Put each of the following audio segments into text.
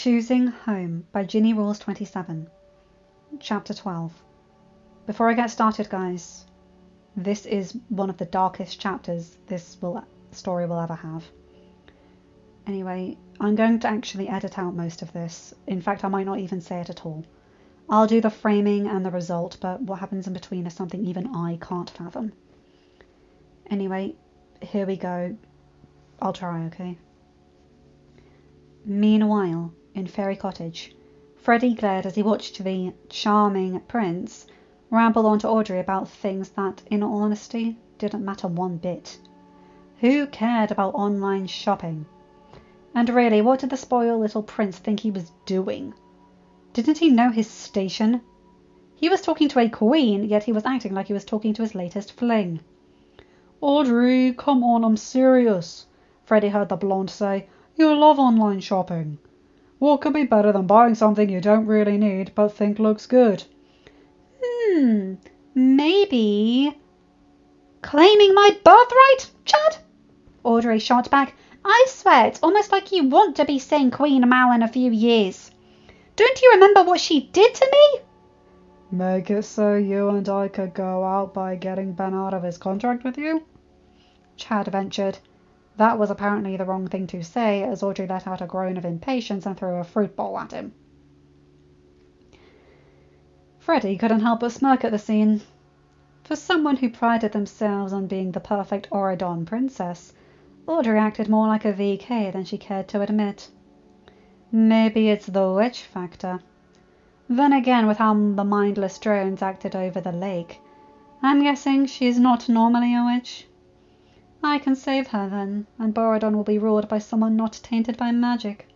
Choosing Home by ginnyrules27. Chapter 12. Before I get started, guys, this is one of the darkest chapters this story will ever have. Anyway, I'm going to actually edit out most of this. In fact, I might not even say it at all. I'll do the framing and the result, but what happens in between is something even I can't fathom. Anyway, here we go. I'll try, okay? Meanwhile, in Fairy Cottage, Freddy glared as he watched the charming prince ramble on to Audrey about things that, in all honesty, didn't matter one bit. Who cared about online shopping? And really, what did the spoiled little prince think he was doing? Didn't he know his station? He was talking to a queen, yet he was acting like he was talking to his latest fling. "Audrey, come on, I'm serious," Freddy heard the blonde say. "You love online shopping. What could be better than buying something you don't really need but think looks good?" Maybe claiming my birthright, Chad? Audrey shot back. I swear, it's almost like you want to be saying Queen Mal in a few years. Don't you remember what she did to me? Make it so you and I could go out by getting Ben out of his contract with you? Chad ventured. That was apparently the wrong thing to say, as Audrey let out a groan of impatience and threw a fruit bowl at him. Freddy couldn't help but smirk at the scene. For someone who prided themselves on being the perfect Auradon princess, Audrey acted more like a VK than she cared to admit. Maybe it's the witch factor. Then again, with how the mindless drones acted over the lake, I'm guessing she's not normally a witch. I can save her then, and Borodon will be ruled by someone not tainted by magic.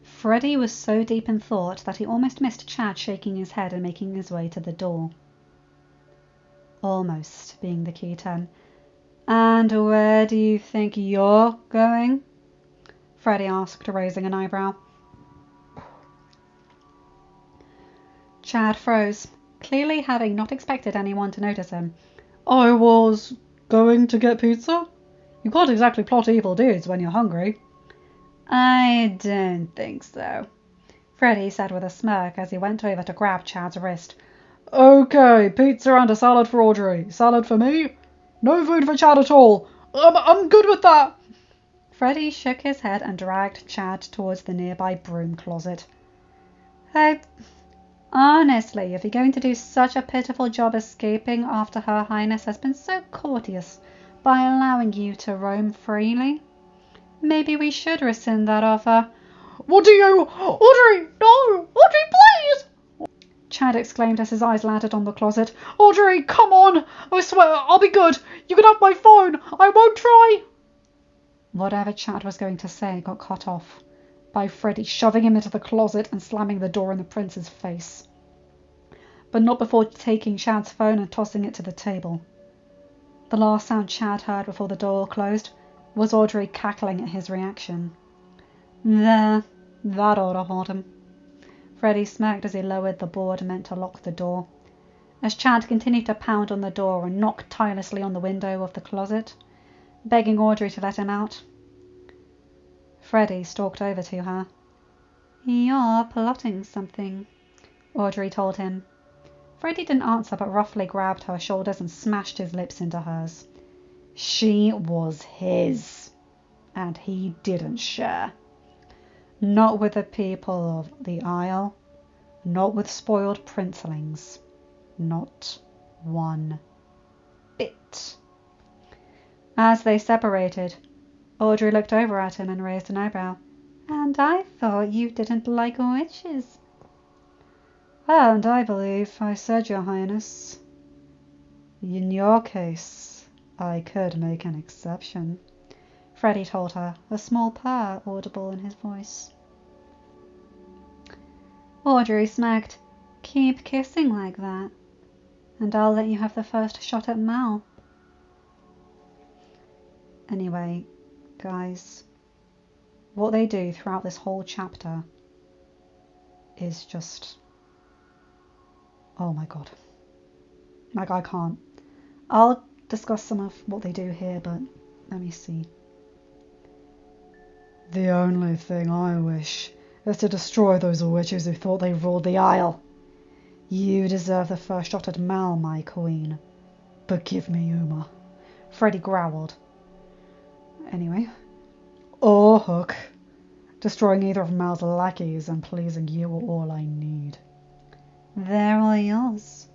Freddy was so deep in thought that he almost missed Chad shaking his head and making his way to the door. Almost being the key term. And where do you think you're going? Freddy asked, raising an eyebrow. Chad froze, clearly having not expected anyone to notice him. I was going to get pizza? You can't exactly plot evil deeds when you're hungry. I don't think so, Freddy said with a smirk as he went over to grab Chad's wrist. Okay, pizza and a salad for Audrey. Salad for me? No food for Chad at all. I'm good with that. Freddy shook his head and dragged Chad towards the nearby broom closet. Hey, honestly, if you're going to do such a pitiful job escaping after Her Highness has been so courteous by allowing you to roam freely, maybe we should rescind that offer. What do you... Audrey, no! Audrey, please! Chad exclaimed as his eyes landed on the closet. Audrey, come on! I swear, I'll be good. You can have my phone. I won't try. Whatever Chad was going to say got cut off by Freddy shoving him into the closet and slamming the door in the prince's face. But not before taking Chad's phone and tossing it to the table. The last sound Chad heard before the door closed was Audrey cackling at his reaction. There, that ought to hold him. Freddy smirked as he lowered the board meant to lock the door. As Chad continued to pound on the door and knock tirelessly on the window of the closet, begging Audrey to let him out, Freddy stalked over to her. You're plotting something, Audrey told him. Freddy didn't answer but roughly grabbed her shoulders and smashed his lips into hers. She was his, and he didn't share. Not with the people of the Isle, not with spoiled princelings, not one bit. As they separated, Audrey looked over at him and raised an eyebrow. And I thought you didn't like witches. And I believe I said, Your Highness. In your case, I could make an exception, Freddy told her, a small purr audible in his voice. Audrey smirked. Keep kissing like that, and I'll let you have the first shot at Mal. Anyway, guys, what they do throughout this whole chapter is just... oh my god. Like, I can't. I'll discuss some of what they do here, but let me see. The only thing I wish is to destroy those witches who thought they ruled the Isle. You deserve the first shot at Mal, my queen. But give me Uma. Freddy growled. Anyway. Or Hook. Destroying either of Mal's lackeys and pleasing you are all I need. They're all yours.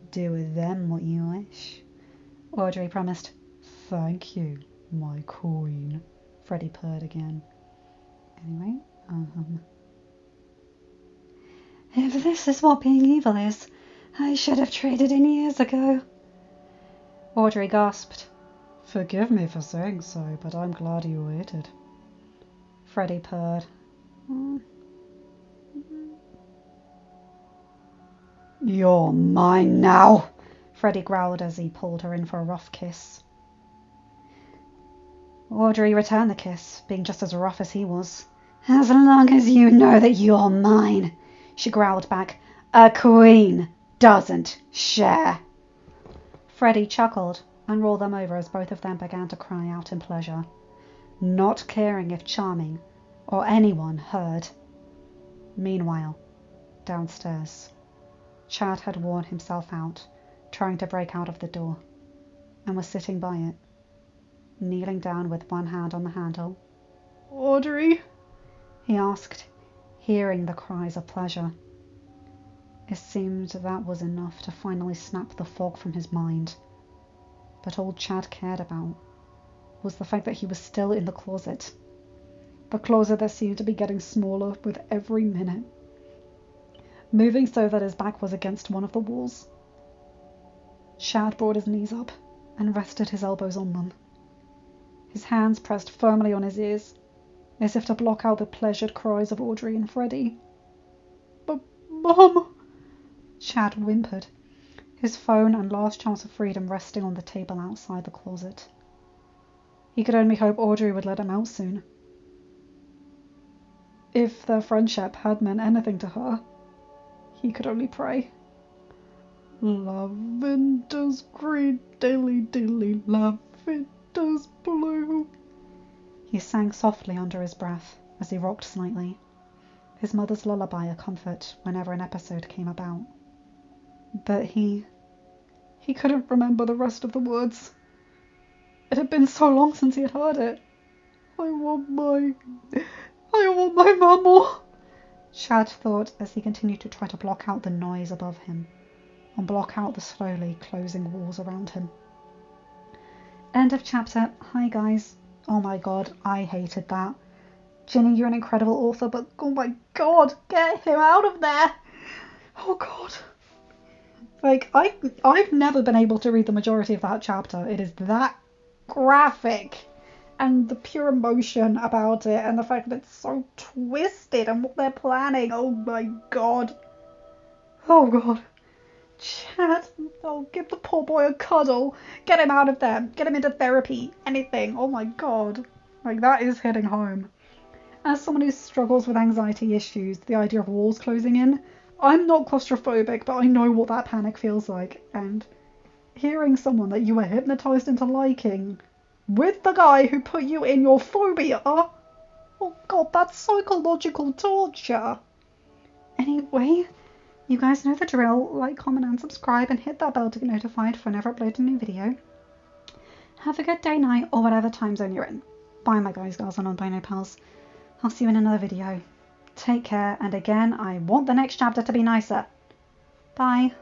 Do with them what you wish. Audrey promised. Thank you, my queen. Freddy purred again. Anyway, If this is what being evil is, I should have traded in years ago. Audrey gasped. Forgive me for saying so, but I'm glad you waited. Freddy purred. You're mine now, Freddy growled as he pulled her in for a rough kiss. Audrey returned the kiss, being just as rough as he was. As long as you know that you're mine, she growled back. A queen doesn't share. Freddy chuckled and rolled them over as both of them began to cry out in pleasure, not caring if Charming or anyone heard. Meanwhile, downstairs, Chad had worn himself out, trying to break out of the door, and was sitting by it, kneeling down with one hand on the handle. Audrey? He asked, hearing the cries of pleasure. It seemed that was enough to finally snap the fog from his mind. But all Chad cared about was the fact that he was still in the closet. The closet that seemed to be getting smaller with every minute, moving so that his back was against one of the walls. Chad brought his knees up and rested his elbows on them. His hands pressed firmly on his ears, as if to block out the pleasured cries of Audrey and Freddy. Mom! Chad whimpered, his phone and last chance of freedom resting on the table outside the closet. He could only hope Audrey would let him out soon. If their friendship had meant anything to her, he could only pray. Lavender's green, dilly dilly, lavender's blue. He sang softly under his breath as he rocked slightly, his mother's lullaby a comfort whenever an episode came about. But he couldn't remember the rest of the words. It had been so long since he had heard it. I want my mama, Chad thought as he continued to try to block out the noise above him and block out the slowly closing walls around him. End of chapter. Hi guys. Oh my god, I hated that. Ginny, you're an incredible author, but oh my god, get him out of there. Oh god. Like, I've never been able to read the majority of that chapter. It is that graphic. And the pure emotion about it, and the fact that it's so twisted and what they're planning. Oh my god. Oh god. Chad, oh, give the poor boy a cuddle. Get him out of there. Get him into therapy. Anything. Oh my god. Like, that is hitting home. As someone who struggles with anxiety issues, the idea of walls closing in, I'm not claustrophobic, but I know what that panic feels like. And hearing someone that you were hypnotized into liking with the guy who put you in your phobia, oh god, that's psychological torture. Anyway, you guys know the drill. Like, comment and subscribe and hit that bell to get notified whenever I upload a new video. Have a good day, night, or whatever time zone you're in. Bye my guys, girls and non-binary pals. I'll see you in another video. Take care, and again, I want the next chapter to be nicer. Bye.